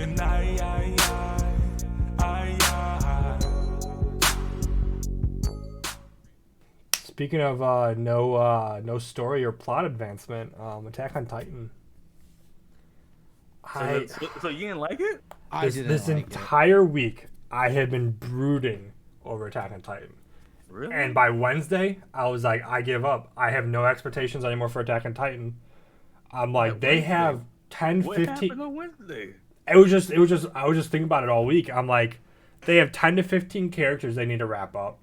and I. Speaking of no story or plot advancement, Attack on Titan. So you didn't like it? This entire week I had been brooding over Attack on Titan. Really? And by Wednesday, I was like, I give up. I have no expectations anymore for Attack on Titan. I'm like, they have 10, what 15. What happened on Wednesday? It was just. I was just thinking about it all week. I'm like, they have 10 to 15 characters they need to wrap up.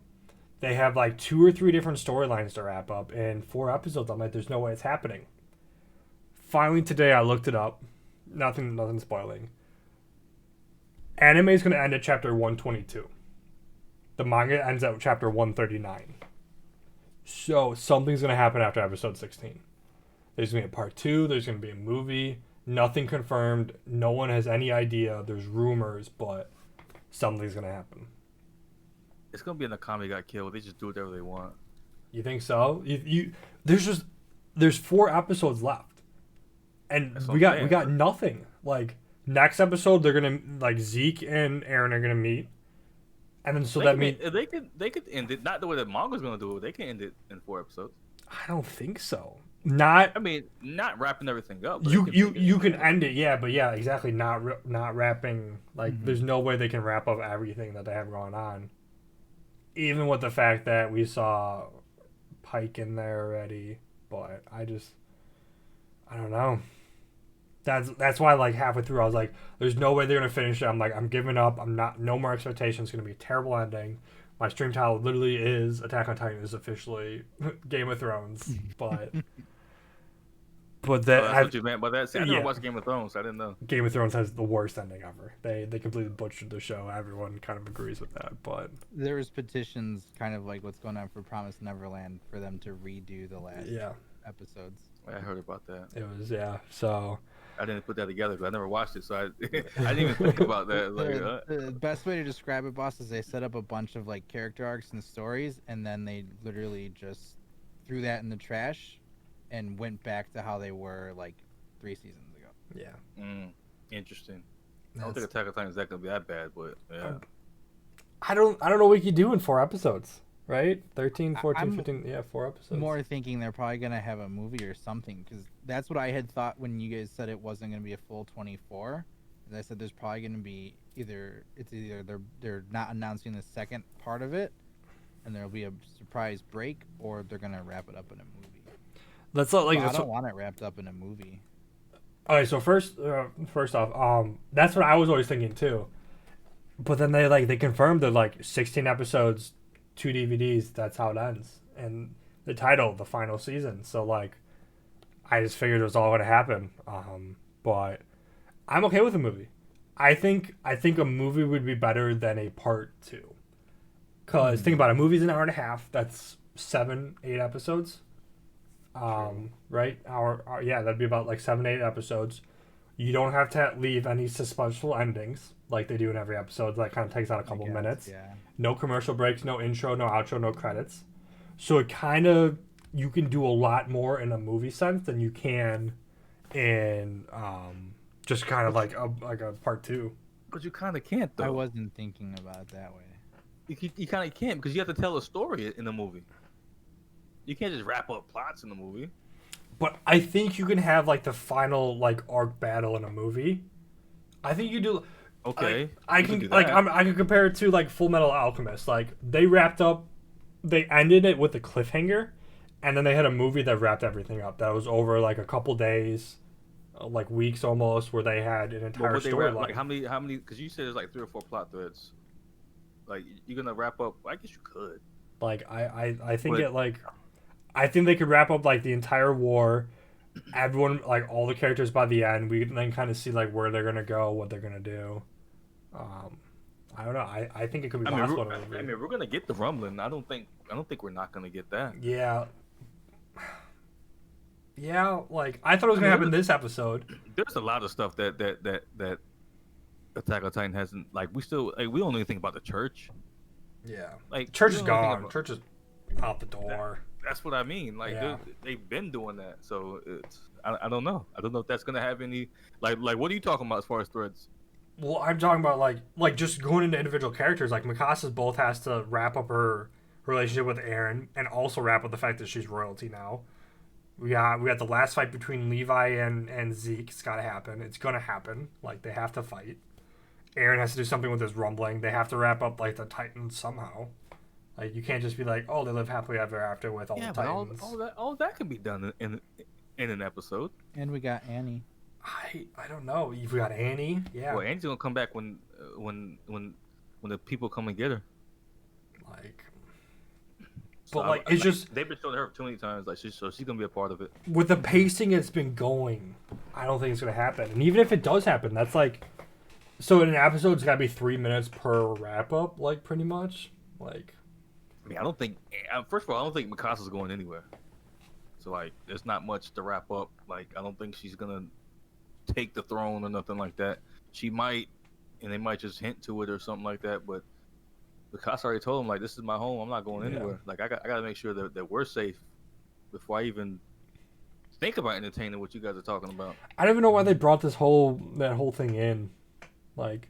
They have like 2 or 3 different storylines to wrap up in 4 episodes. I'm like, there's no way it's happening. Finally today, I looked it up. Nothing spoiling. Anime is going to end at chapter 122. The manga ends at chapter 139. So something's going to happen after episode 16. There's going to be a part 2. There's going to be a movie. Nothing confirmed. No one has any idea. There's rumors, but something's going to happen. It's gonna be in the Kami got killed. They just do whatever they want. You think so? There's 4 episodes left, and we got nothing. Like next episode, they're gonna like Zeke and Aaron are gonna meet, and then that means they could end it not the way that manga's gonna do it. They can end it in 4 episodes. I don't think so. Not not wrapping everything up. You can end it, yeah, but yeah, exactly. Not wrapping. Like there's no way they can wrap up everything that they have going on. Even with the fact that we saw Pike in there already, but I don't know. That's why like halfway through I was like, there's no way they're gonna finish it. I'm like, I'm giving up. No more expectations. It's gonna be a terrible ending. My stream title literally is Attack on Titan is officially Game of Thrones, but that's what you meant by that. See, I never watched Game of Thrones, so I didn't know. Game of Thrones has the worst ending ever. They completely butchered the show. Everyone kind of agrees with that, but there was petitions, kind of like what's going on for Promised Neverland, for them to redo the last episodes. I heard about that. It was so. I didn't put that together because I never watched it, so I didn't even think about that. Like, the best way to describe it, boss, is they set up a bunch of like character arcs and stories, and then they literally just threw that in the trash and went back to how they were like 3 seasons ago. Yeah. Interesting. I don't think Attack on Titan is that gonna be that bad, but yeah. I don't know what you could do in 4 episodes, right? 13, 14, 15, 4 episodes. More thinking they're probably gonna have a movie or something, because that's what I had thought when you guys said it wasn't gonna be a full 24. As I said, there's probably gonna be either they're not announcing the second part of it, and there'll be a surprise break, or they're gonna wrap it up in a movie. I don't want it wrapped up in a movie. Okay, so first off, that's what I was always thinking too. But then they confirmed that like 16 episodes, 2 DVDs. That's how it ends, and the title, the final season. So like, I just figured it was all going to happen. But I'm okay with a movie. I think a movie would be better than a part 2. Cause think about it, a movie's an hour and a half. That's 7, 8 episodes. Right? That'd be about like 7, 8 episodes. You don't have to leave any suspenseful endings like they do in every episode. That kind of takes out a couple minutes. Yeah. No commercial breaks, no intro, no outro, no credits. So it kind of, you can do a lot more in a movie sense than you can in just kind of like a part 2. But you kind of can't though. I wasn't thinking about it that way. You kind of can't, because you have to tell a story in the movie. You can't just wrap up plots in the movie. But I think you can have like the final like arc battle in a movie. I think you do. Okay. I can compare it to like Full Metal Alchemist. Like they ended it with a cliffhanger, and then they had a movie that wrapped everything up. That was over like a couple days, like weeks almost, where they had an entire storyline. Like how many? Because you said there's like 3 or 4 plot threads. Like you're gonna wrap up? I guess you could. Like I think I think they could wrap up like the entire war, everyone, like all the characters by the end. We can then kind of see like where they're gonna go, what they're gonna do. I don't know. I think it could be possible. I mean, we're gonna get the rumbling. I don't think we're not gonna get that. Yeah. Yeah, like I thought it was gonna happen this episode. There's a lot of stuff that Attack on Titan hasn't. Like we don't even think about the church. Yeah, like church is gone. Church is out the door. That's what I mean. Like they've been doing that, so it's I don't know. I don't know if that's gonna have any like what are you talking about as far as threads? Well, I'm talking about like just going into individual characters. Like Mikasa's both has to wrap up her relationship with Aaron and also wrap up the fact that she's royalty now. We got the last fight between Levi and Zeke. It's got to happen. It's gonna happen. Like they have to fight. Aaron has to do something with his rumbling. They have to wrap up like the Titans somehow. Like you can't just be like, oh, they live happily ever after with all Yeah, the but Titans. all that can be done in an episode. And we got Annie. I don't know. If we got Annie, yeah. Well, Annie's gonna come back when the people come and get her. Like, So but like it's just they've been showing her too many times. Like she's gonna be a part of it. with the pacing it's been going. I don't think it's gonna happen. And even if it does happen, that's like, so in an episode it's gotta be 3 minutes per wrap up, like pretty much. Like, I mean, I don't think. First of all, I don't think Mikasa's going anywhere. So like, there's not much to wrap up. Like, I don't think she's gonna take the throne or nothing like that. She might, and they might just hint to it or something like that. But Mikasa already told him like, "This is my home. I'm not going anywhere. Like, I got to make sure that we're safe before I even think about entertaining what you guys are talking about." I don't even know why they brought that whole thing in. Like,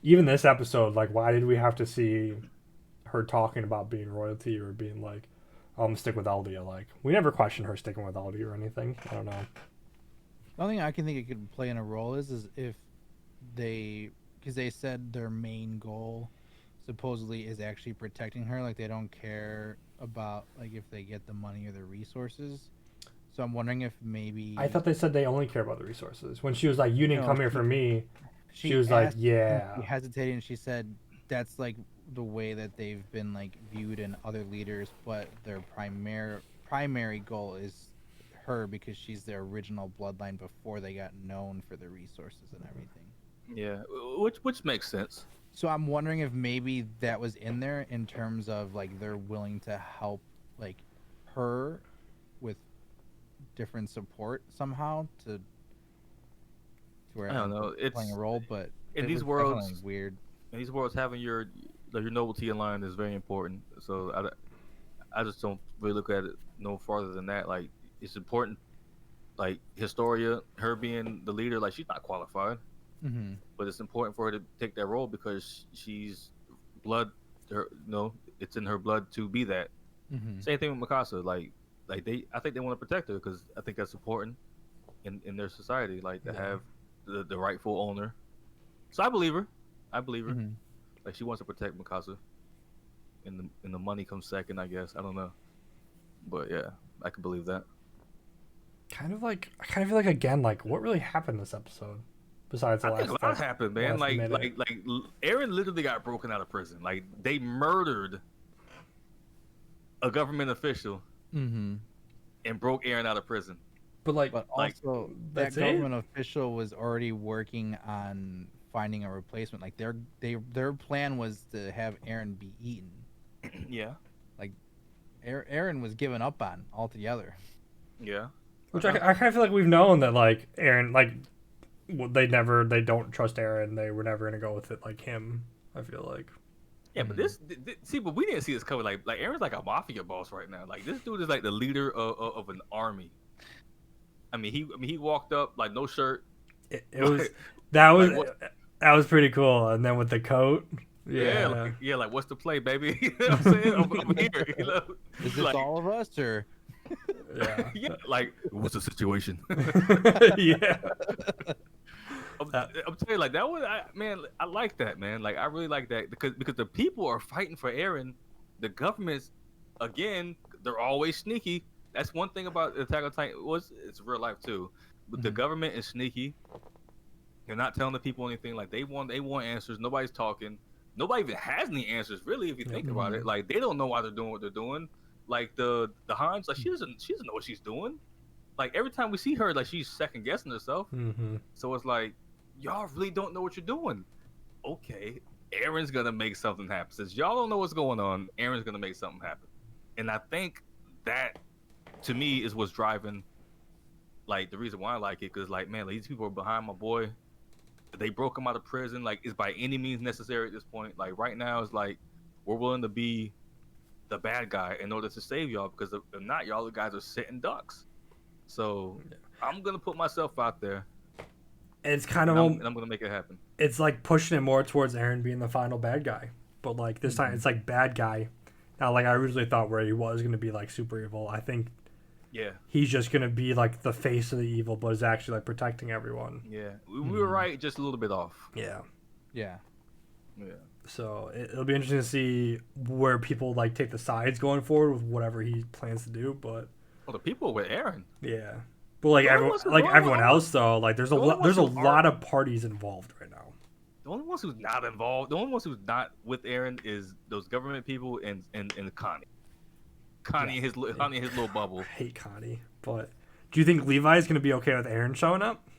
even this episode, like, why did we have to see her talking about being royalty or being like, I'm gonna stick with Eldia? Like, we never questioned her sticking with Eldia or anything. I don't know. The only thing I can think it could play in a role is if because they said their main goal supposedly is actually protecting her. Like they don't care about like if they get the money or the resources. So I'm wondering if maybe I thought they said they only care about the resources. When she was like, "You didn't come here for me," she was like, asked- "Yeah." She hesitated and she said that's like the way that they've been like viewed in other leaders, but their primary goal is her because she's their original bloodline before they got known for the resources and everything. Yeah, which makes sense. So I'm wondering if maybe that was in there in terms of like they're willing to help like her with different support somehow to where I don't know. It's playing a role, but in it these was definitely worlds. weird. In these worlds, having your nobility in line is very important. So I just don't really look at it no farther than that. Like it's important. Like Historia, her being the leader, like she's not qualified, Mm-hmm. but it's important for her to take that role because she's blood. It's in her blood to be that. Mm-hmm. Same thing with Mikasa. I think they want to protect her because I think that's important in their society. Like to Yeah. have the rightful owner. So I believe her. I believe her. Mm-hmm. Like she wants to protect Mikasa. And the money comes second, I guess. I don't know. But yeah, I can believe that. I kind of feel like again, like what really happened this episode, besides the I last. think a lot happened, man. last minute. Like Aaron literally got broken out of prison. Like they murdered a government official Mm-hmm. and broke Aaron out of prison. But like, But Like, also, that's that it? government official was already working on finding a replacement. Like their plan was to have Aaron be eaten. Yeah. Aaron was given up on altogether. Yeah. which I kind of feel like we've known that like Aaron, like they don't trust Aaron. They were never gonna go with it like him. I feel like. Yeah, but see, but we didn't see this covered. Like Aaron's like a mafia boss right now. Like this dude is like the leader of an army. I mean, he walked up like no shirt. It was that was what- that was pretty cool. And then with the coat, Yeah, like what's the play, baby? You know what I'm saying? I'm here. You know, Is this like, all of us or? yeah, yeah, like what's the situation? yeah. I'm telling you, like that was, I like that, man. Like I really like that because the people are fighting for Aaron. The government's, again, they're always sneaky. That's one thing about Attack on Titan. It's real life too, but the Mhm. government is sneaky. They're not telling the people anything. Like they want answers. Nobody's talking. Nobody even has any answers, really, if you think about it. Like they don't know why they're doing what they're doing. Like the Hans, like she doesn't know what she's doing. Like every time we see her, like she's second guessing herself. Mm-hmm. So it's like, y'all really don't know what you're doing. Okay, Aaron's gonna make something happen. Since y'all don't know what's going on, Aaron's gonna make something happen. And I think that, to me, is what's driving, like, the reason why I like it. Because, like, man, like, these people are behind my boy. They broke him out of prison. Like, it's by any means necessary at this point. Like, right now, it's like, we're willing to be the bad guy in order to save y'all. Because if not, y'all the guys are sitting ducks. So I'm gonna put myself out there. It's kind of and I'm gonna make it happen. it's like pushing it more towards Aaron being the final bad guy, but like this time it's like bad guy. Now, like I originally thought where he was gonna be like super evil. I think Yeah, he's just gonna be like the face of the evil, but is actually like protecting everyone. yeah. We were right, just a little bit off. Yeah. Yeah. Yeah. So it'll be interesting to see where people like take the sides going forward with whatever he plans to do. But Well, the people with Aaron. yeah, but like The only everyone, ones who- like the only everyone ones- else though, like there's the only there's a ones who lot of parties involved right now. The only ones who's not involved, the only ones who's not with Aaron is those government people and Connie. Connie and his little bubble. I hate Connie, but do you think Levi is gonna be okay with Aaron showing up?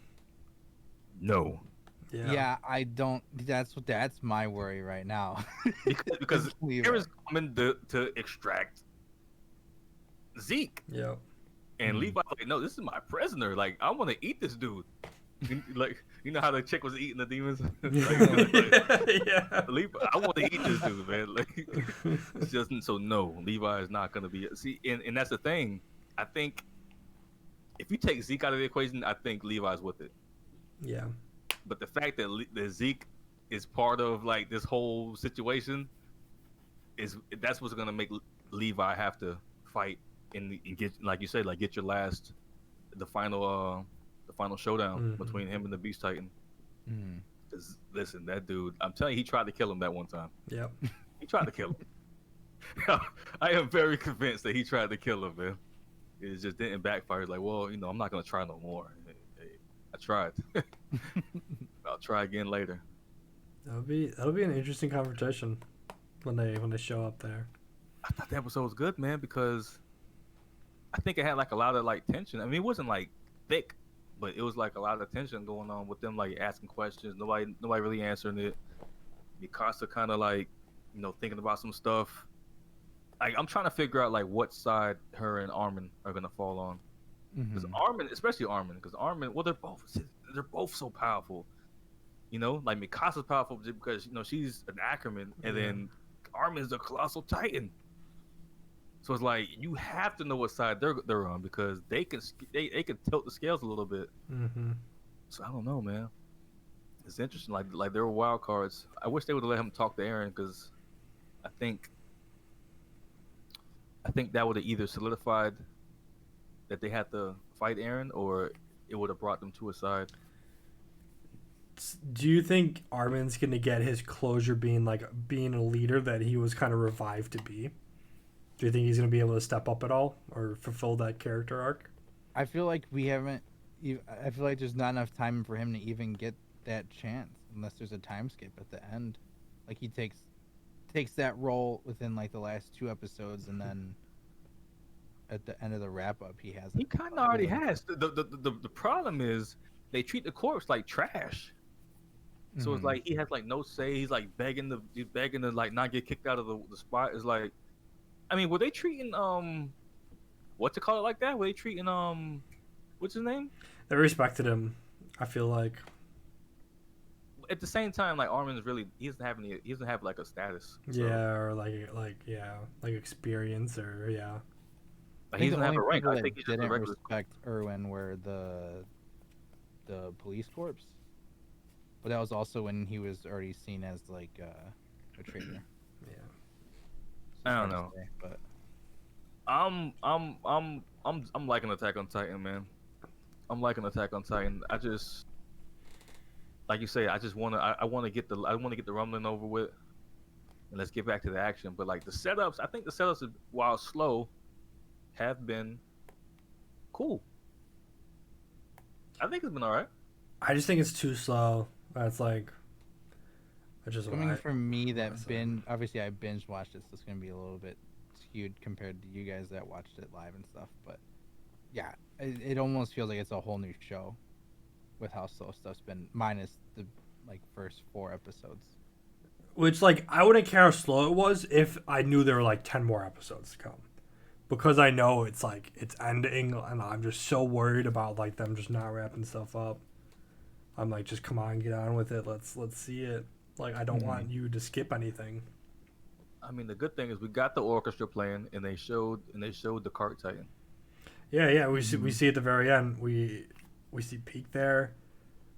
No. Yeah, I don't. That's my worry right now. Because Levi. Aaron's coming to extract Zeke. Yeah. And Levi's like, no, this is my prisoner. Like, I want to eat this dude. Like, you know how the chick was eating the demons? Yeah. Levi, I want to eat this dude, man. Like, it's just so no, Levi is not gonna be. See, and that's the thing. I think if you take Zeke out of the equation, I think Levi's with it. Yeah. But the fact that Zeke is part of like this whole situation that's what's gonna make Levi have to fight and get, like you said, like get your the final showdown between him and the Beast Titan. Mm. 'Cause, listen, that dude, I'm telling you, he tried to kill him that one time. Yep. He tried to kill him. I am very convinced that he tried to kill him, man. It just didn't backfire. He's like, well, I'm not gonna try no more. Hey, I tried. I'll try again later. That'll be an interesting conversation when they show up there. I thought the episode was good, man, because I think it had like a lot of like tension. I mean, it wasn't like thick, but it was like a lot of tension going on with them like asking questions. Nobody really answering it. Mikasa kind of like, thinking about some stuff. Like, I'm trying to figure out like what side her and Armin are gonna fall on. Because Armin, especially Armin, well, they're both so powerful. Like Mikasa's powerful because she's an Ackerman, and then Armin's a colossal Titan. So it's like you have to know what side they're on because they can tilt the scales a little bit. Mm-hmm. So I don't know, man. It's interesting. Like there were wild cards. I wish they would have let him talk to Aaron because I think that would have either solidified that they had to fight Aaron, or it would have brought them to a side. Do you think Armin's gonna get his closure being a leader that he was kind of revived to be? Do you think he's gonna be able to step up at all or fulfill that character arc? I feel like we haven't. I feel like there's not enough time for him to even get that chance unless there's a time skip at the end. Like he takes that role within like the last 2 episodes, and then at the end of the wrap up, he has. He kind of already has. The problem is they treat the corpse like trash. So it's like he has like no say. He's like begging to like not get kicked out of the spot. It's like, I mean, were they treating what to call it like that? Were they treating what's his name? They respected him. I feel like. At the same time, like Armin's really he doesn't have like a status. So. Yeah, or like experience or yeah. Like, he doesn't have a rank. I That think he's just a didn't regular. respect Irwin were the police corps, but that was also when he was already seen as like a traitor. Yeah. So I don't it's hard to know. say, but I'm liking Attack on Titan, man. I'm liking Attack on Titan. I just, like you say, I want to get the rumbling over with, and let's get back to the action. But like the setups, I think the setups, while slow, have been cool. I think it's been all right. I just think it's too slow. That's like. That's just coming why. from me that Honestly. obviously I binge watched it, so it's gonna be a little bit skewed compared to you guys that watched it live and stuff. But yeah, it almost feels like it's a whole new show with how slow stuff's been, minus the like first 4 episodes. Which like I wouldn't care how slow it was if I knew there were like 10 more episodes to come. Because I know it's like it's ending and I'm just so worried about like them just not wrapping stuff up. I'm like, just come on, get on with it. Let's see it. Like I don't want you to skip anything. I mean, the good thing is we got the orchestra playing, and they showed the Cart Titan. Yeah, we see at the very end we see Peak there.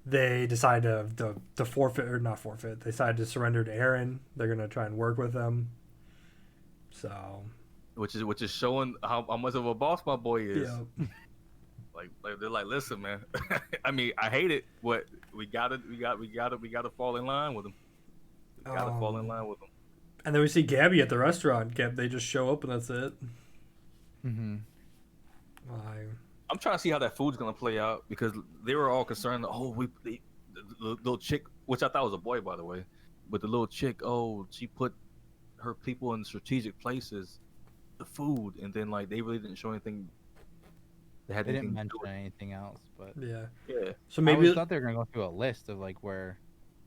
they decide to forfeit or not forfeit. They decide to surrender to Aaron. They're gonna try and work with him. So, which is showing how much of a boss my boy is. yeah. Like they're like, listen, man. I mean, I hate it, but we gotta fall in line with him. We gotta fall in line with him. And then we see Gabby at the restaurant. They just show up and that's it. Mm-hmm. I'm trying to see how that food's gonna play out because they were all concerned. Oh, the little chick, which I thought was a boy, by the way, but the little chick. Oh, she put her people in strategic places, the food, and then like they really didn't show anything. They didn't mention anything else, but yeah. So I maybe always thought they were gonna go through a list of like where.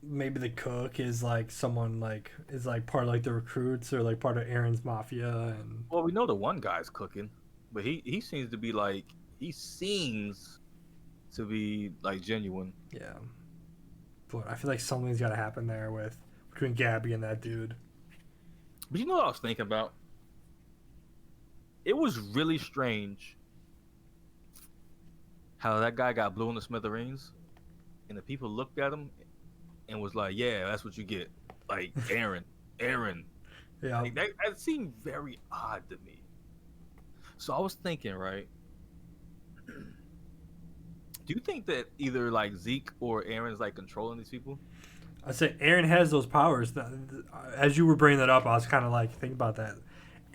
Maybe the cook is like someone like is like part of like the recruits or like part of Aaron's mafia and. Well, we know the one guy's cooking, but he seems to be like genuine. Yeah. But I feel like something's got to happen there between Gabby and that dude. But you know what I was thinking about? It was really strange how that guy got blew in the smithereens, and the people looked at him and was like, "Yeah, that's what you get." Like Aaron. Yeah. Like, that seemed very odd to me. So I was thinking, right? Do you think that either like Zeke or Aaron's like controlling these people? I say Aaron has those powers. As you were bringing that up, I was kind of like thinking about that.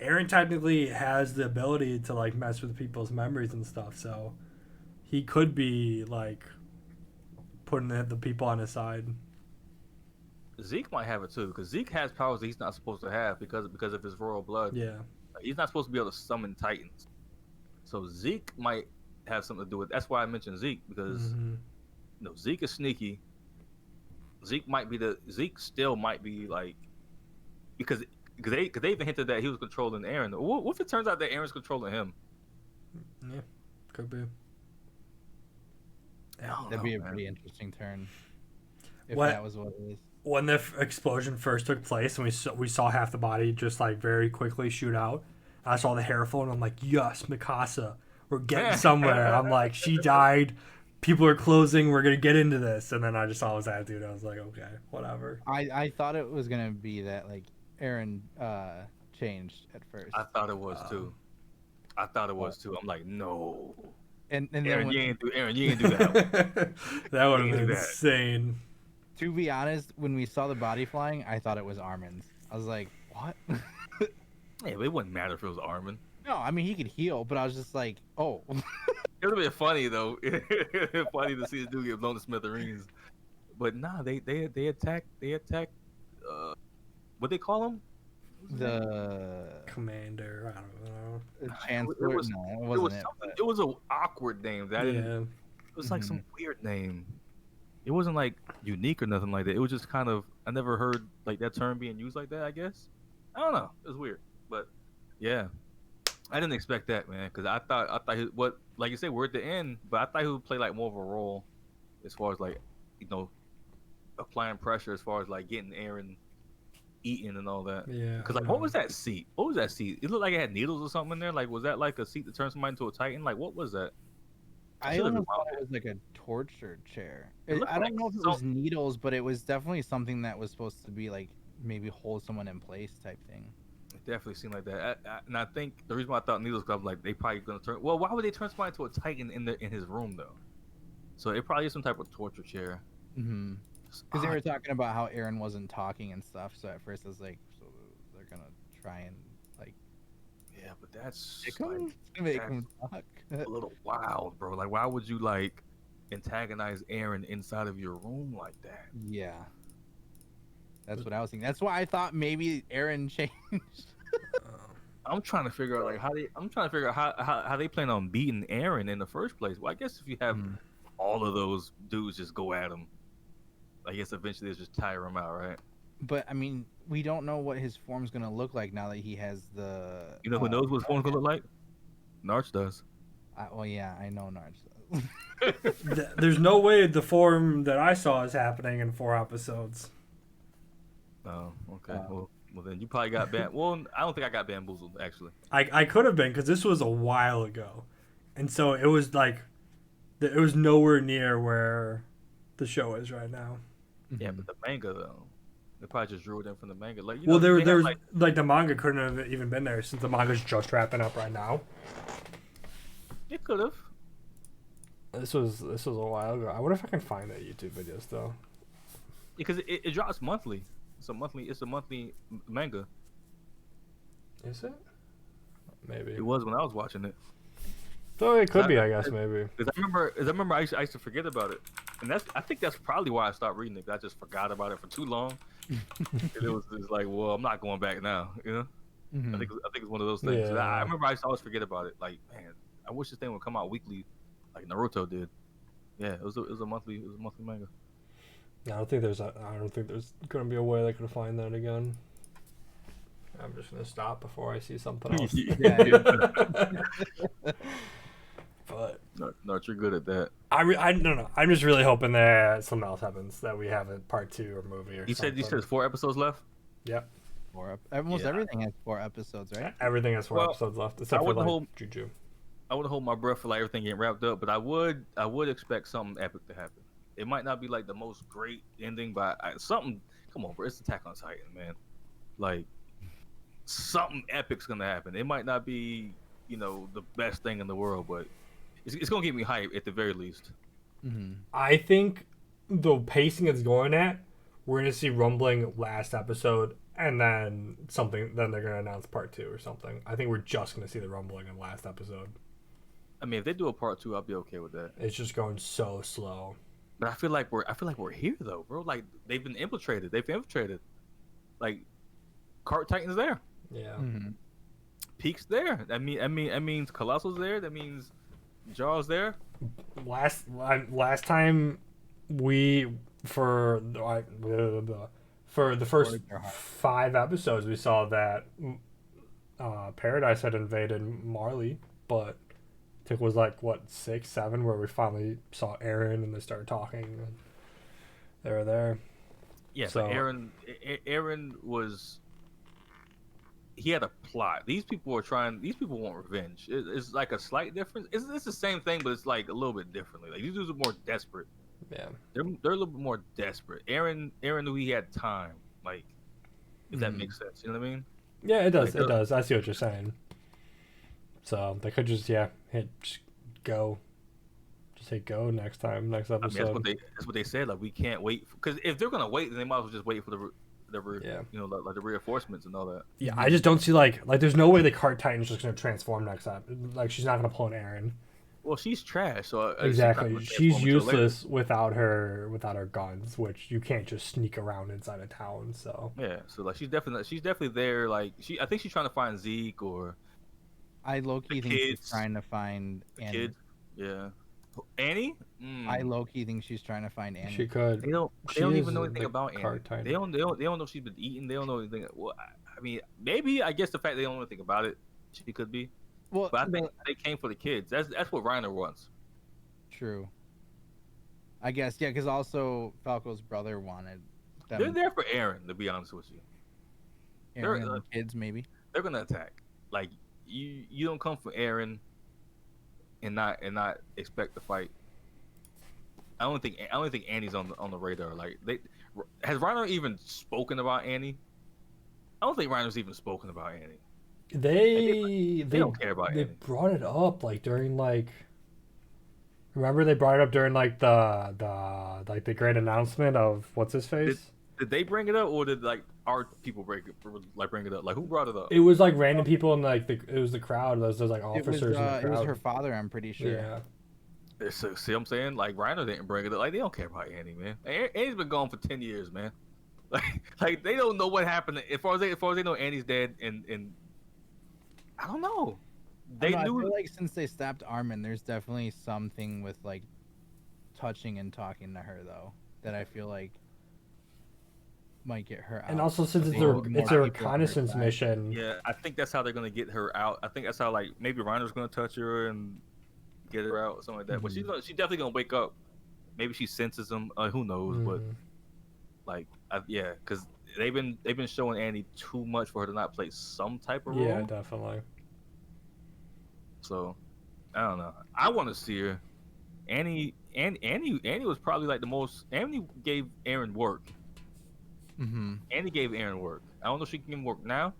Aaron technically has the ability to like mess with people's memories and stuff, so he could be like putting the people on his side. Zeke might have it too, because Zeke has powers that he's not supposed to have because of his royal blood. Yeah, he's not supposed to be able to summon Titans. So Zeke might have something to do with. That's why I mentioned Zeke because Zeke is sneaky. Zeke still might be like because they even hinted that he was controlling Aaron. What if it turns out that Aaron's controlling him? Yeah, could be. That'd be a pretty interesting turn. If that was what it is. When the explosion first took place and we saw half the body just like very quickly shoot out, I saw the hair flow and I'm like, yes, Mikasa, we're getting somewhere. I'm like, she died. People are closing. We're gonna get into this. And then I just saw his attitude. I was like, okay, whatever. I thought it was gonna be that like Aaron changed at first. I thought it was too. I'm like, no. And Aaron, then you ain't do that. That would have been insane. To be honest, when we saw the body flying, I thought it was Armin's. I was like, what? Yeah, but it wouldn't matter if it was Armin. No, I mean he could heal, but I was just like, oh. It would have been funny though. Funny to see this dude get blown to smithereens. But nah, they attacked. What they call him? The commander. I don't know. The chancellor. It was an awkward name. It was like some weird name. It wasn't like unique or nothing like that. It was just kind of I never heard like that term being used like that. I guess I don't know. It was weird, but yeah, I didn't expect that, man. Because I thought like you said, we're at the end, but I thought he would play like more of a role as far as like applying pressure as far as like getting Aaron eaten and all that. Yeah. Because like, what was that seat? It looked like it had needles or something in there. Like, was that like a seat to turn somebody into a Titan? Like, what was that? I almost thought it was like a torture chair. I don't know if it was needles, but it was definitely something that was supposed to be like maybe hold someone in place type thing. It definitely seemed like that. And I think the reason why I thought needles, because like they probably gonna turn. Well, why would they turn somebody into a Titan in his room though? So it probably is some type of torture chair. Mm-hmm. Because they were talking about how Aaron wasn't talking and stuff. So at first I was like, so they're gonna try and like. Yeah, but that's make him talk. A little wild, bro. Like, why would you like antagonize Aaron inside of your room like that? Yeah, that's what I was thinking. That's why I thought maybe Aaron changed. I'm trying to figure out how they plan on beating Aaron in the first place. Well, I guess if you have all of those dudes just go at him, I guess eventually they'll just tire him out, right? But I mean, we don't know what his form's gonna look like now that he has the. You know who knows what his form's gonna look like? Narch does. Well, yeah, I know Narch does. There's no way the form that I saw is happening in 4 episodes. Oh, okay. Well, then you probably got Well, I don't think I got bamboozled actually. I could have been because this was a while ago, and so it was like, it was nowhere near where the show is right now. Yeah, but the manga though, they probably just drew it in from the manga. Like Well, they have, there's like like the manga couldn't have even been there since the manga's just wrapping up right now. it could have. This was a while ago. I wonder if I can find that YouTube video still. Because it drops monthly. It's a monthly manga. Is it? Maybe. It was when I was watching it. So it could be, I guess, maybe. Because I remember I used to forget about it, and I think that's probably why I stopped reading it. I just forgot about it for too long. And it was just like, well, I'm not going back now. You know. I think it's one of those things. Yeah. I remember I used to always forget about it. Like, man, I wish this thing would come out weekly, like Naruto did. Yeah, it was a monthly manga. I don't think there's gonna be a way they could find that again. I'm just gonna stop before I see something else. But No, you're good at that. I don't know. I'm just really hoping that something else happens, that we have a part 2 or movie or You something. said there's 4 episodes left. Yep. Almost everything has 4 episodes, right? Everything has 4 episodes left, except for like Juju. I wouldn't hold my breath for like everything getting wrapped up, but I would expect something epic to happen. It might not be like the most great ending, but something. Come on, bro, it's Attack on Titan, man. Like something epic's gonna happen. It might not be, the best thing in the world, but it's gonna get me hyped at the very least. I think the pacing it's going at, we're gonna see rumbling last episode, and then they're gonna announce part 2 or something. I think we're just gonna see the rumbling in last episode. I mean, if they do a part 2, I'll be okay with that. It's just going so slow. But I feel like we're here though, bro. Like they've been infiltrated. Like Cart Titan's there. Yeah. Peak's there. That means Colossal's there. That means Jaw's there. Last time for the first 5 episodes we saw that Paradise had invaded Marley, but it was like 6, 7 where we finally saw Eren and they started talking. And they were there. Yeah, so Eren was. He had a plot. These people want revenge. It's like a slight difference. It's the same thing, but it's like a little bit differently. Like these dudes are more desperate. Yeah, they're a little bit more desperate. Eren knew he had time. Like, if that makes sense, you know what I mean? Yeah, it does. It does. I see what you're saying. So they could just hit go. Just hit go next episode. I mean, that's what they said. Like we can't wait because if they're gonna wait, then they might as well just wait for the the reinforcements and all that. Yeah, I just don't see like there's no way the Cart Titan's just gonna transform next up. Like she's not gonna pull an Eren. Well, she's trash. So exactly, she's useless without her guns, which you can't just sneak around inside a town. So yeah, so like she's definitely there. Like I think she's trying to find Zeke or. I low-key think she's trying to find Annie. Kids. Yeah. Annie? I low-key think she's trying to find Annie. She could. They don't even know anything about Annie. They don't know if she's been eaten. They don't know anything. Well, I mean, maybe I guess the fact they don't know anything about it, she could be. Well, but I think they came for the kids. That's what Reiner wants. True. I guess because also Falco's brother wanted them. They're there for Eren, to be honest with you. Eren and the kids, maybe. They're gonna attack. Like you don't come for Eren and not expect to fight. I don't think Annie's on the radar. Like has Reiner even spoken about Annie? I don't think Reiner's even spoken about Annie. They don't care about Annie. They brought it up remember they brought it up during the great announcement of what's his face? Did they bring it up or did our people bring it up? Like who brought it up? It was random people in it was the crowd. Those officers. In the crowd. It was her father, I'm pretty sure. Yeah. So, see what I'm saying? Like Reiner didn't bring it up. Like they don't care about Annie, man. Annie's been gone for 10 years, man. Like they don't know what happened. As far as they know, Annie's dead, and I don't know. I feel like since they stopped Armin, there's definitely something with touching and talking to her though that I feel like might get her out. And also since it's a reconnaissance mission. Yeah, I think that's how they're gonna get her out. I think that's how maybe Reiner's gonna touch her and get her out or something like that. But she's definitely gonna wake up. Maybe she senses him. Who knows? But because they've been showing Annie too much for her to not play some type of role. Yeah, definitely. So I don't know. I want to see her. Annie was probably like the most. Annie gave Aaron work. Mm-hmm. Annie gave Aaron work. I don't know if she can give him work now,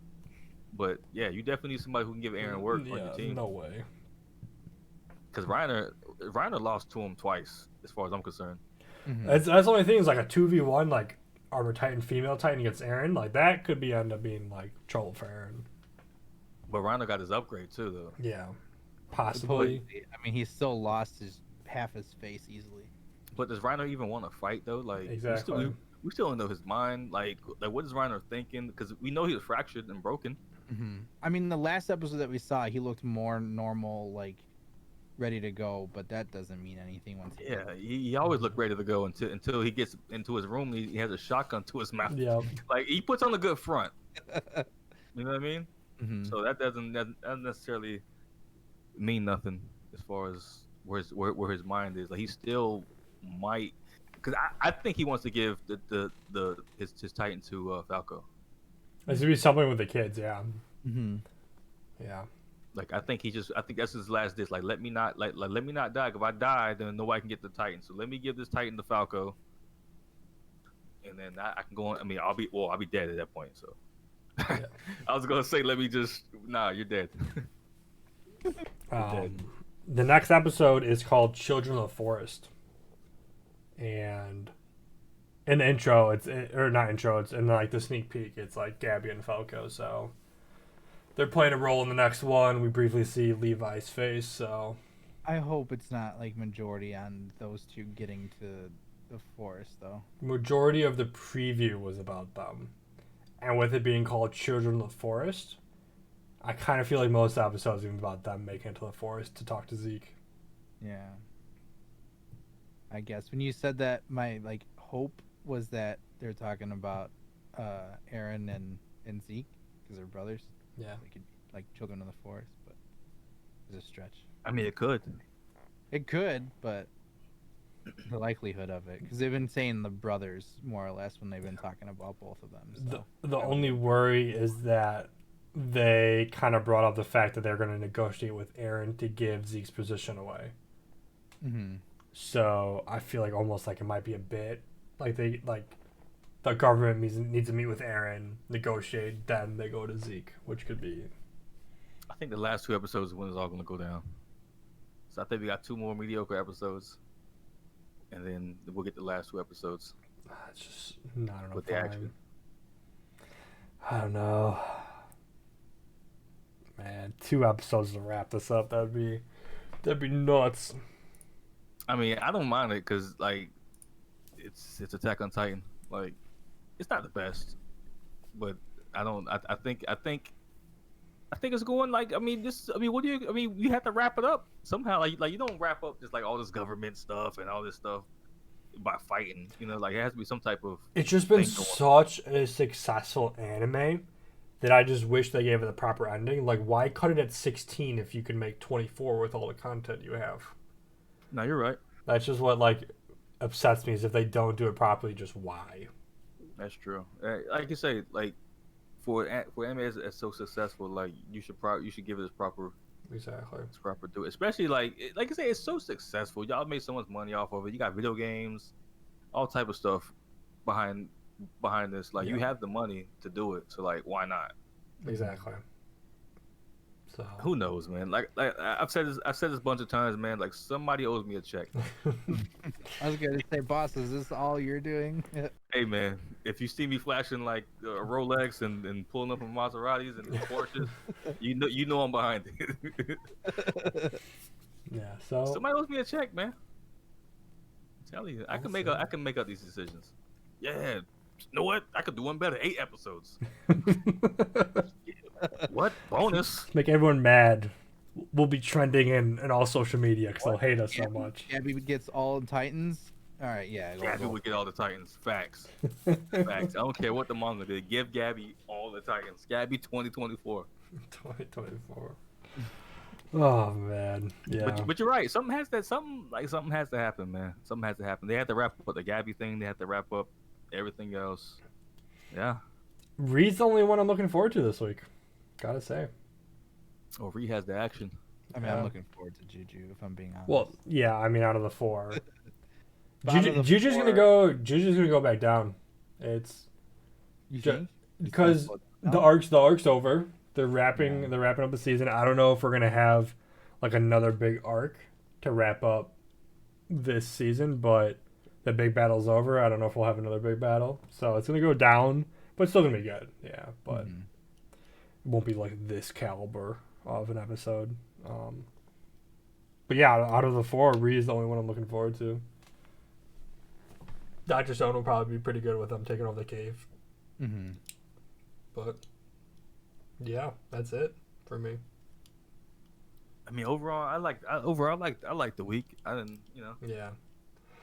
but yeah, you definitely need somebody who can give Aaron work on your Yeah, team. no way. Because Reiner lost to him twice, as far as I'm concerned. Mm-hmm. That's the only thing is like a 2v1 like Armor Titan female Titan against Aaron, like that could be end up being like trouble for Aaron. But Reiner got his upgrade too, though. Yeah, possibly. I mean, he still lost half his face easily. But does Reiner even want to fight though? Like Exactly. we still don't know his mind. Like what is Reiner thinking? Because we know he was fractured and broken. Mm-hmm. I mean, the last episode that we saw, he looked more normal, like ready to go. But that doesn't mean anything once. Yeah, he always looked ready to go until he gets into his room. He has a shotgun to his mouth. Yeah. Like he puts on a good front. You know what I mean? Mm-hmm. So that doesn't necessarily mean nothing as far as where his mind is. Like he still might, because I think he wants to give his Titan to Falco. It's gonna be something with the kids. Yeah. Mm-hmm. Yeah. Like I think that's his last dish. Like let me not let me not die. 'Cause if I die, then nobody can get the Titan. So let me give this Titan to Falco, and then I can go on. I mean, I'll be dead at that point. So Yeah. I was gonna say, let me just you're dead. The next episode is called Children of the Forest. And in the intro, it's in like the sneak peek, it's like Gabby and Falco. So they're playing a role in the next one. We briefly see Levi's face. So I hope it's not like majority on those two getting to the forest, though. majority of the preview was about them. And with it being called Children of the Forest, I kind of feel like most episodes are even about them making it to the forest to talk to Zeke. Yeah. I guess when you said that, my hope was that they're talking about Aaron and Zeke because they're brothers. Yeah. They could be like children of the forest, but it's a stretch. I mean, it could. It could, but the likelihood of it, because they've been saying the brothers more or less when they've been talking about both of them. So. The only worry is that they kind of brought up the fact that they're going to negotiate with Aaron to give Zeke's position away. Mm-hmm. So I feel like almost like it might be a bit like the government needs to meet with Aaron, negotiate, then they go to Zeke, which could be. I think the last 2 episodes is when it's all going to go down. So I think we got 2 more mediocre episodes, and then we'll get the last 2 episodes. It's just not enough With the time. action. I don't know. Man, 2 episodes to wrap this up. That'd be nuts. I mean, I don't mind it because like it's Attack on Titan. Like it's not the best, but I don't. I think it's going like. I mean, what do you? I mean, you have to wrap it up somehow. Like you don't wrap up just like all this government stuff and all this stuff by fighting. You know, like it has to be some type of. It's just been thing going such a successful anime that I just wish they gave it the proper ending. Like, why cut it at 16 if you can make 24 with all the content you have? No, you're right. That's just what like upsets me is if they don't do it properly. Just why? That's true. Like you say, like for anime that's so successful, like you should give it its proper Exactly. do it. Especially like I say, it's so successful. Y'all made so much money off of it. You got video games, all type of stuff behind this. Like you Yeah. have the money to do it, so like why not? Exactly. So Who knows, man? Like I've said this a bunch of times, man. Like somebody owes me a check. I was gonna say, boss, is this all you're doing? Hey, man, if you see me flashing like a Rolex and pulling up in Maseratis and Porsches, you know I'm behind it. yeah. So Somebody owes me a check, man. I'm telling you, I can make up these decisions. Yeah, you know what? I could do one better. 8 episodes. What bonus? make everyone mad. We'll be trending in all social media because they'll hate us so much. Gabby gets all Titans. All right, yeah. Gabby would get all the Titans. Facts. Facts. I don't care what the manga did. Give Gabby all the Titans. Gabby 2024. 2024. Oh man, yeah. But you're right. Something has to happen, man. Something has to happen. They have to wrap up the Gabby thing. They have to wrap up everything else. Yeah. Reed's the only one I'm looking forward to this week. Gotta say. Oh, Ree has the action. I mean, Yeah. I'm looking forward to Juju, if I'm being honest. Well, yeah, I mean, out of the four, But out of the Juju's gonna four- go. Juju's gonna go back down. It's You ju- think? He's gonna because slow the down? arc's over. They're wrapping Yeah. they're wrapping up the season. I don't know if we're gonna have like another big arc to wrap up this season, but the big battle's over. I don't know if we'll have another big battle. So it's gonna go down, but it's still gonna be good. Yeah, but Mhm. it won't be like this caliber of an episode. But yeah, out of the four, Reed's the only one I'm looking forward to. Dr. Stone will probably be pretty good with them taking over the cave. Mhm. But yeah, that's it for me. I mean, overall, I like the week. I didn't, Yeah,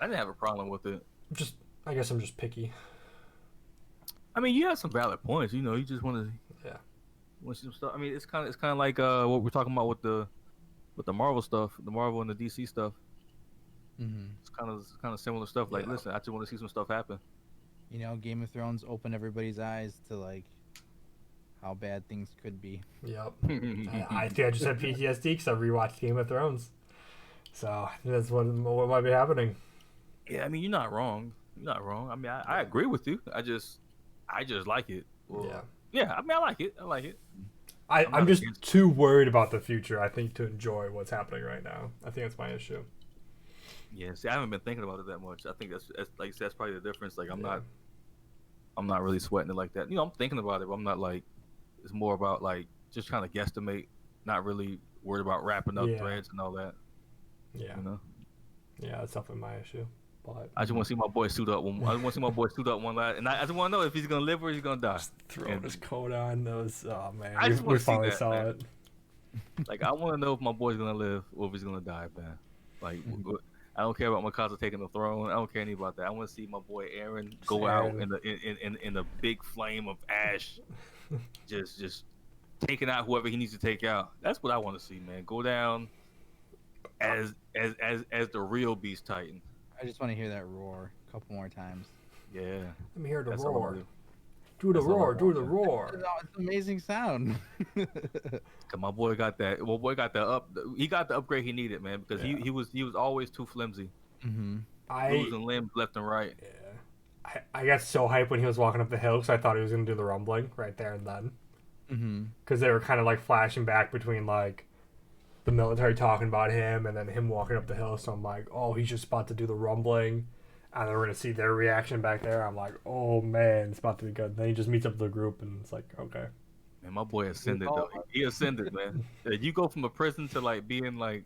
I didn't have a problem with it. I guess I'm just picky. I mean, you have some valid points. You just want to, Yeah. want some stuff. I mean, it's kind of like what we're talking about with the Marvel stuff, the Marvel and the DC stuff. Mhm. It's kind of similar stuff. Like, Yeah. listen, I just want to see some stuff happen. You know, Game of Thrones opened everybody's eyes to like how bad things could be. Yep. I think I just had PTSD because I rewatched Game of Thrones. So that's what might be happening. Yeah, I mean, you're not wrong. You're not wrong. I mean, I agree with you. I just like it. Well, Yeah. Yeah, I mean, I like it. I like it. I'm not just against- too worried about the future, I think, to enjoy what's happening right now. I think that's my issue. Yeah, see, I haven't been thinking about it that much. I think that's like you said, that's probably the difference. Like, Yeah. I'm not really sweating it like that. I'm thinking about it, but I'm not like. It's more about like just trying to guesstimate, not really worried about wrapping up Yeah. threads and all that. Yeah. Yeah, that's definitely my issue. But I just want to see my boy suit up. I want to see my boy suit up one last, and I just want to know if he's gonna live or he's gonna die. throwing And- his coat on those. Oh man, I just we wanna see finally that, saw man. it. Like, I want to know if my boy's gonna live or if he's gonna die, man. Like, I don't care about Mikasa taking the throne. I don't care any about that. I want to see my boy Aaron go out Aaron. in a big flame of ash, just taking out whoever he needs to take out. That's what I want to see, man. Go down as the real Beast Titan. I just want to hear that roar a couple more times. Yeah, I'm here to that's all I roar. wanna do. Do the That's all I roar. Do want, the man. roar. It's an amazing sound. 'Cause my boy got that. My boy got he got the upgrade he needed, man. Because he was always too flimsy, Mm-hmm. losing limbs left and right. Yeah. I got so hyped when he was walking up the hill because I thought he was gonna do the rumbling right there and then. Mm-hmm. Because they were kind of like flashing back between like the military talking about him and then him walking up the hill. So I'm like, oh, he's just about to do the rumbling, and then we're gonna see their reaction back there. I'm like, oh man, it's about to be good. Then he just meets up with the group and it's like, okay. Man, my boy ascended though. He ascended, man. You go from a prison to like being like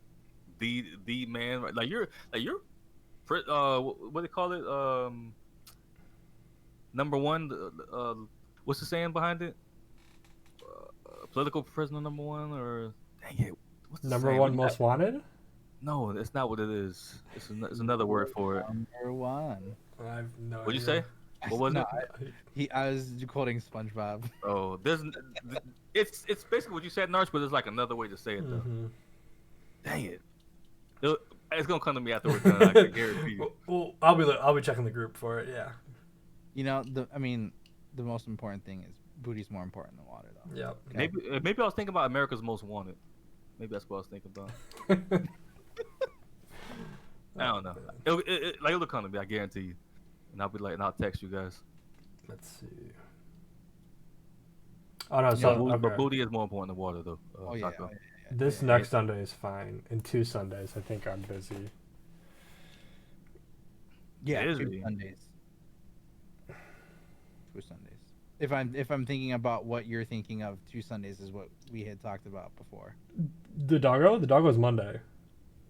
the man. Like you're what do they call it? Number one. What's the saying behind it? Political prisoner number one, or dang it, what's the Number saying? one most wanted. No, that's not what it is. It's another word for it. Number one. I've no What'd you idea. say? What was No, it? I was quoting SpongeBob. Oh, it's basically what you said, Narch, but there's like another way to say it though. Mhm. Dang it. It's gonna come to me after we're done. I can guarantee you. Well, I'll be checking the group for it. Yeah. You know, the most important thing is booty's more important than water, though. Yep. Okay? Maybe I was thinking about America's Most Wanted. Maybe that's what I was thinking about. I don't know. It'll come to me, I guarantee you. And I'll be like, and I'll text you guys. Let's see. Oh no, so But okay. booty is more important than water, though. Oh yeah. Taco. This next Sunday is fine. In 2 Sundays, I think I'm busy. Yeah, It is 2 really- Sundays. 2 Sundays. If I'm thinking about what you're thinking of, 2 Sundays is what we had talked about before. The doggo's Monday,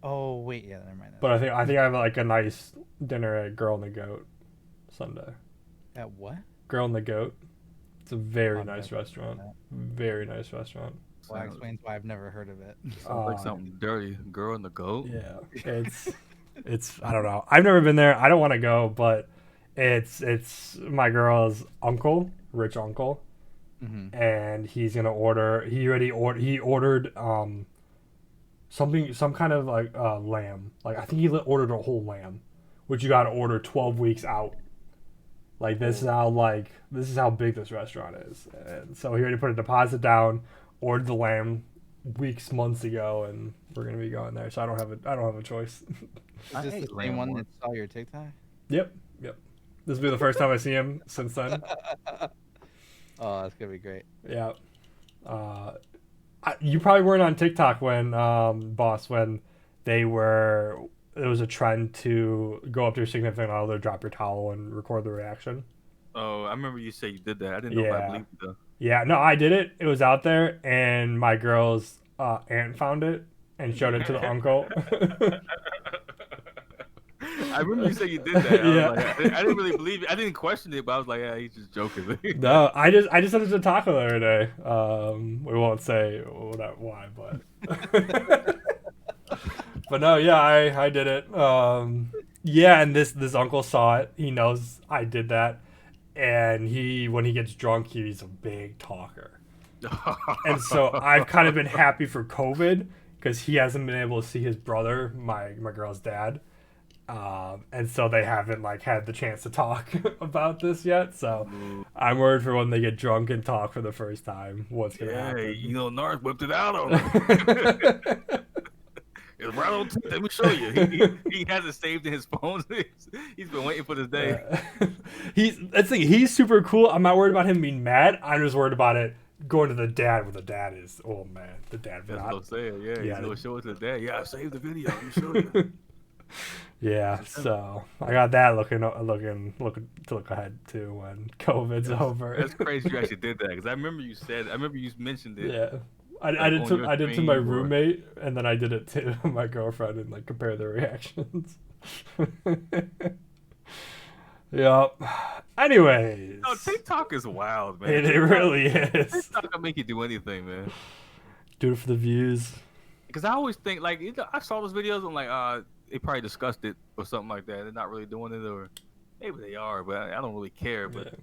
Oh wait, yeah, never mind. but I think I have like a nice dinner at Girl and the Goat Sunday. At what? Girl and the Goat. It's a very I've nice never heard of restaurant. that. Very nice restaurant. Well, that Sounds explains why I've never heard of it. like something dirty. Girl and the goat. Yeah, it's I don't know. I've never been there. I don't want to go, but it's my girl's uncle, rich uncle, Mm-hmm. and he's gonna order. He ordered some kind of like lamb. Like I think he ordered a whole lamb, which you got to order 12 weeks out. Like this is how big this restaurant is, and so he already put a deposit down, ordered the lamb weeks, months ago, and we're gonna be going there. So I don't have a choice. Is this the same one that saw your TikTok? Yep. This will be the first time I see him since then. Oh, that's gonna be great. Yeah. You probably weren't on TikTok when boss when it was a trend to go up to your significant other, drop your towel, and record the reaction. Oh, I remember you said you did that. I didn't know if I believed it though. Yeah, no, I did it. It was out there, and my girl's aunt found it and showed it to the uncle. I remember you said you did that. Yeah. I didn't really believe it. I didn't question it, but I was like, yeah, he's just joking. No, I just had to taco the other day. We won't say why, but but no, yeah, I did it. Yeah, and this uncle saw it. He knows I did that, and when he gets drunk, he's a big talker. And so I've kind of been happy for COVID because he hasn't been able to see his brother, my girl's dad. And so they haven't had the chance to talk about this yet. So I'm worried for when they get drunk and talk for the first time. What's gonna happen? Nars whipped it out on him. It's right on. Let me show you. He has it saved in his phone. He's been waiting for this day. He's super cool. I'm not worried about him being mad. I'm just worried about it going to the dad when the dad is. Oh man, the dad. That's what I'm saying. Yeah, he's gonna show it to the dad. Yeah, I saved the video. Let me show you. Yeah, so I got that looking to look ahead to when COVID's over. That's crazy you actually did that because I remember you mentioned it. Yeah, I did to my roommate, and then I did it to my girlfriend and compare their reactions. Yep. Anyways, no, TikTok is wild, man. It really is. TikTok can make you do anything, man. Do it for the views. Because I always think I saw those videos. I'm like, they probably discussed it or something like that. They're not really doing it, or maybe they are, but I don't really care. But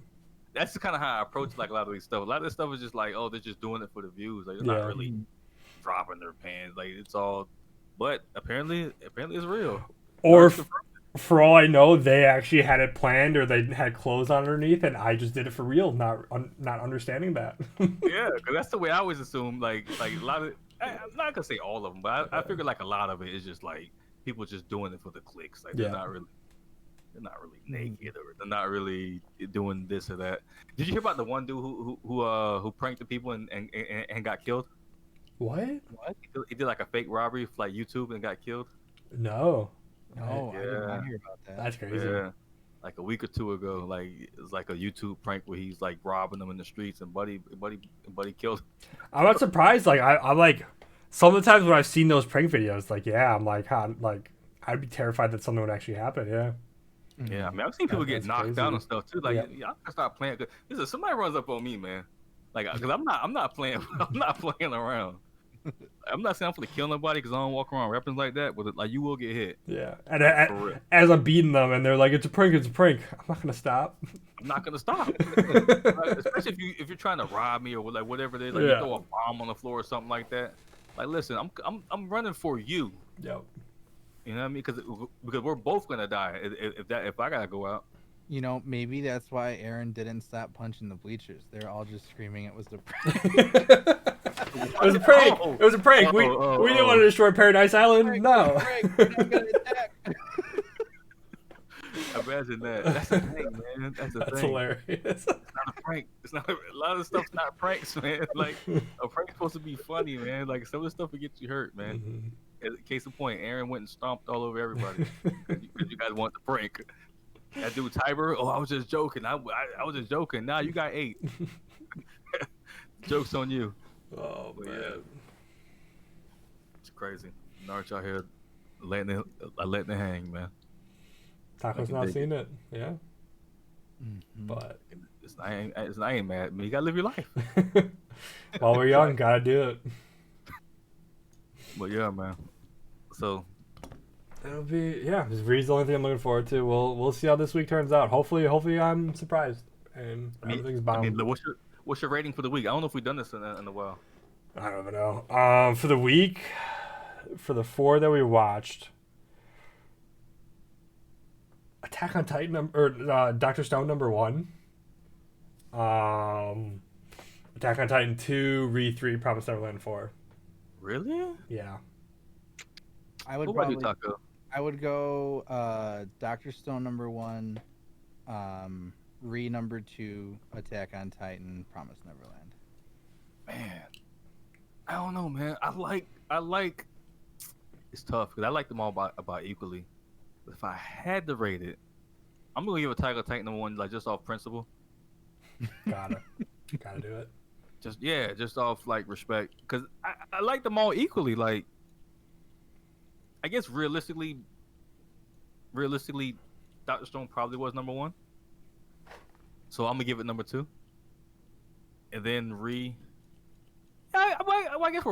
that's kind of how I approach a lot of these stuff. A lot of this stuff is just like, oh, they're just doing it for the views. Like they're not really dropping their pants. Like it's all, but apparently it's real. Or for all I know, they actually had it planned, or they had clothes underneath, and I just did it for real, not understanding that. Yeah, because that's the way I always assume. Like a lot of, I'm not gonna say all of them, but I figure a lot of it is just like people just doing it for the clicks. Like they're not really naked, or they're not really doing this or that. Did you hear about the one dude who pranked the people and got killed? What? He did like a fake robbery for YouTube and got killed. No, I did not hear about that. That's crazy. Yeah, like a week or two ago, it was like a YouTube prank where he's like robbing them in the streets, and Buddy killed him. I'm not surprised. I'm like, some of the times when I've seen those prank videos, I'm like, I'd be terrified that something would actually happen. Yeah. Yeah, I mean, I've seen people get knocked crazy. down and stuff too. Like, y'all gotta stop playing. Listen, somebody runs up on me, man. Like, cause I'm not playing. I'm not playing around. I'm not saying I'm gonna kill nobody because I don't walk around weapons like that. But you will get hit. Yeah, and as I'm beating them, and they're like, "It's a prank. It's a prank." I'm not gonna stop. I'm not gonna stop. Especially if you're trying to rob me or whatever it is. Like you throw a bomb on the floor or something like that. Like, listen, I'm running for you. Yep. You know what I mean? Because we're both gonna die if I gotta go out. Maybe that's why Aaron didn't stop punching the bleachers. They're all just screaming it was a prank. It was a prank. It was a prank. We didn't want to destroy Paradise Island. No. Imagine that. That's a thing, man. That's hilarious. It's not a prank. It's not a lot of stuff's not pranks, man. Like a prank's supposed to be funny, man. Like some of the stuff will get you hurt, man. Mm-hmm. Case in point, Aaron went and stomped all over everybody because you guys want the prank. That dude Tiber, I was just joking. I was just joking. Nah, you got 8. Joke's on you. Oh man, yeah. It's crazy. Narch out here letting it hang, man. Taco's not seen it, yeah. Mm-hmm. But I ain't mad. I mean, you gotta live your life. While we're young, gotta do it. But yeah, man. So it'll be This Reed's the only thing I'm looking forward to. We'll see how this week turns out. Hopefully I'm surprised and everything's bound. I mean, what's your rating for the week? I don't know if we've done this in a while. I don't even know. For the week, for the 4 that we watched, Attack on Titan or Dr. Stone number 1. Attack on Titan 2, Re 3, Promised Neverland 4. Really? Yeah. I would What about you, probably Taco? I would go Doctor Stone #1, Re #2, Attack on Titan, Promise Neverland. Man, I don't know, man. I like. It's tough because I like them all about equally. But if I had to rate it, I'm gonna give Attack on Titan #1 like just off principle. Gotta do it. Just off like respect because I like them all equally. Like, I guess realistically, Doctor Stone probably was #1. So I'm gonna give it #2, and then Re. I guess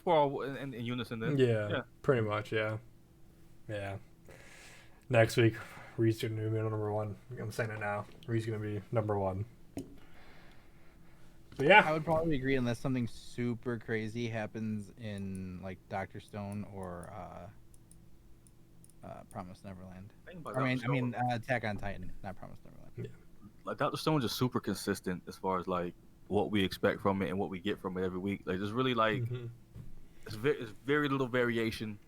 we're all in unison then. Yeah, pretty much. Yeah. Next week, Reed's gonna be #1. I'm saying it now. Reed's gonna be #1. But yeah, I would probably agree unless something super crazy happens in like Doctor Stone or Promise Neverland. I mean Attack on Titan, not Promise Neverland. Like Doctor Stone's just super consistent as far as like what we expect from it and what we get from it every week. Like there's really like it's very little variation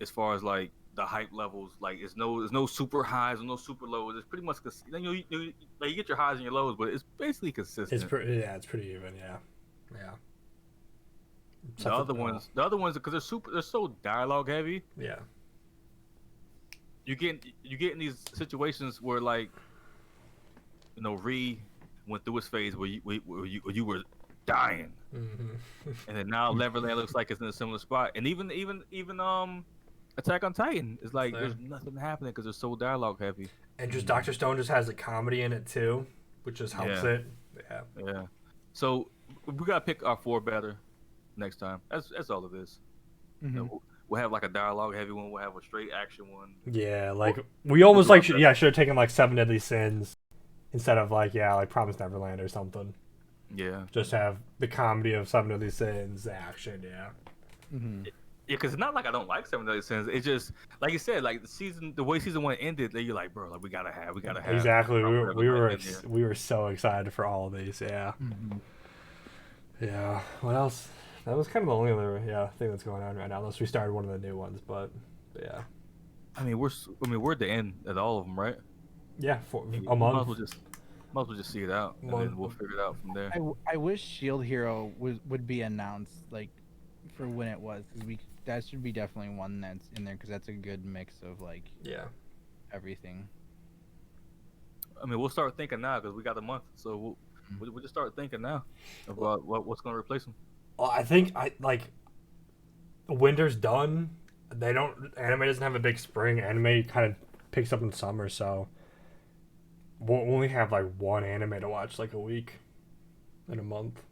as far as like the hype levels. Like there's no super highs or no super lows. It's pretty much like you get your highs and your lows, but it's basically consistent. it's pretty even. Yeah. The other ones because they're so dialogue heavy. Yeah. You get in these situations where like Ree went through his phase where you were dying, and then now Neverland looks like it's in a similar spot, and even Attack on Titan is like there's nothing happening because it's so dialogue heavy. And just Doctor Stone just has a comedy in it too, which just helps it. Yeah. So we gotta pick our 4 better next time. That's all it is. We'll have like a dialogue heavy one. We'll have a straight action one. Yeah, like we almost should have taken like 7 Deadly Sins instead of like Promised Neverland or something. Yeah. Just have the comedy of 7 Deadly Sins, the action. Yeah. Yeah, because it's not like I don't like 7 Deadly Sins. It's just like you said, like the way season 1 ended, that you're like, bro, like we gotta have. Exactly. We were so excited for all of these. Yeah. Yeah. What else? That was kind of the only other thing that's going on right now, unless we started one of the new ones. But yeah. I mean, we're at the end at all of them, right? Yeah, for a month. Might as well just see it out, and then we'll figure it out from there. I wish Shield Hero would be announced like for when it was, because that should be definitely one that's in there, because that's a good mix of like everything. I mean, we'll start thinking now because we got a month, so we'll just start thinking now about what's going to replace them. Well, I think winter's done. Anime doesn't have a big spring. Anime kind of picks up in summer, so we'll only have like one anime to watch like a week in a month.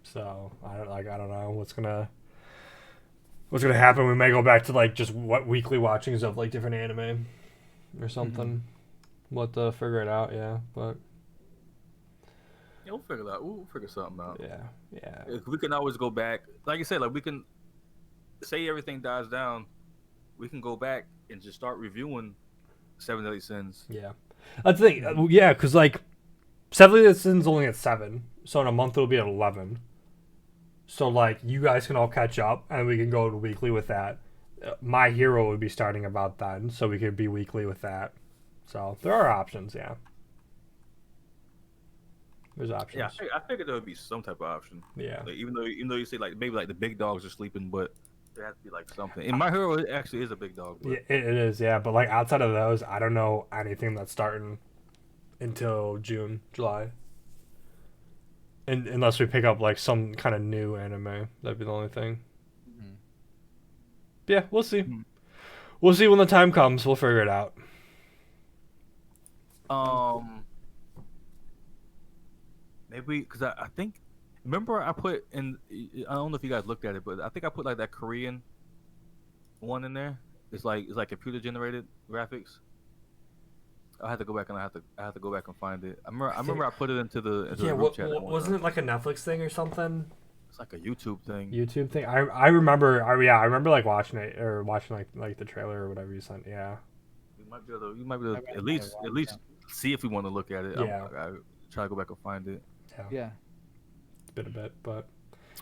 So I don't know what's gonna happen. We may go back to like just weekly watchings of like different anime or something. We'll have to figure it out. Yeah, but. Yeah, we'll figure it out. We'll figure something out. Yeah. We can always go back. Like you said, like we can say everything dies down. We can go back and just start reviewing 7 Deadly Sins. Yeah. That's the thing. Yeah, because like 7 Deadly Sins only at 7, so in a month it'll be at 11. So like you guys can all catch up, and we can go to weekly with that. My Hero would be starting about then, so we could be weekly with that. So there are options. Yeah. There's options. Yeah, I figured there would be some type of option. Yeah. Like, even though you say like maybe like the big dogs are sleeping, but there has to be like something. And My Hero actually is a big dog. Yeah, it is. Yeah, but like outside of those, I don't know anything that's starting until June, July. And unless we pick up like some kind of new anime, that'd be the only thing. Yeah, we'll see. We'll see when the time comes. We'll figure it out. Maybe because I think, remember I put in, I don't know if you guys looked at it, but I think I put like that Korean one in there. It's like computer generated graphics. I have to go back and I have to go back and find it. I remember I put it into the group chat. Wasn't it like a Netflix thing or something? It's like a YouTube thing. I remember like watching it or watching like the trailer or whatever you sent. Yeah. You might be able to at least see if we want to look at it. Yeah. I try to go back and find it. Yeah. It's been a bit, but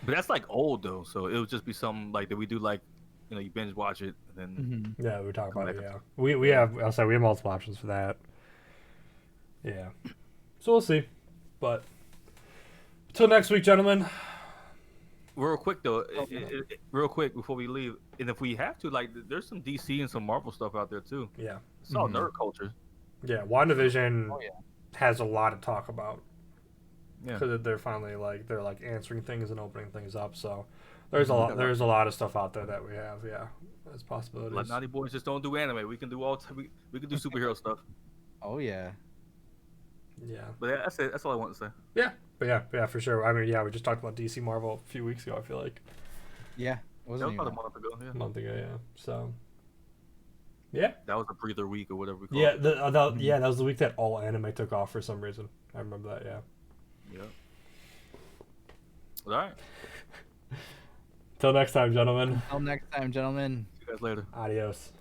But that's like old though, so it would just be something like that we do like, you binge watch it and then Mm-hmm. Yeah, we talk Come about it. back Yeah, we have. I'll say we have multiple options for that. Yeah, so we'll see. But until next week, gentlemen. real quick though, real quick before we leave, and if we have to, like, there's some DC and some Marvel stuff out there too. Yeah, It's all Mhm. nerd culture. yeah. WandaVision Oh, yeah. has a lot to talk about Yeah, because they're finally they're answering things and opening things up. So there's a lot of stuff out there that we have. Yeah, as possibilities. like Naughty Boys just don't do anime. We can do we can do superhero stuff. Oh yeah. Yeah. But yeah, that's it. That's all I want to say. Yeah, but yeah, for sure. I mean, yeah, we just talked about DC Marvel a few weeks ago. I feel like Yeah. That Wasn't was even about a that. month ago. a Yeah, month ago. Yeah. So. Yeah. that was a breather week or whatever we call Yeah. it. That was the week that all anime took off for some reason. I remember that. Yeah. Yeah. All right. Till next time, gentlemen. Until next time, gentlemen. See you guys later. Adios.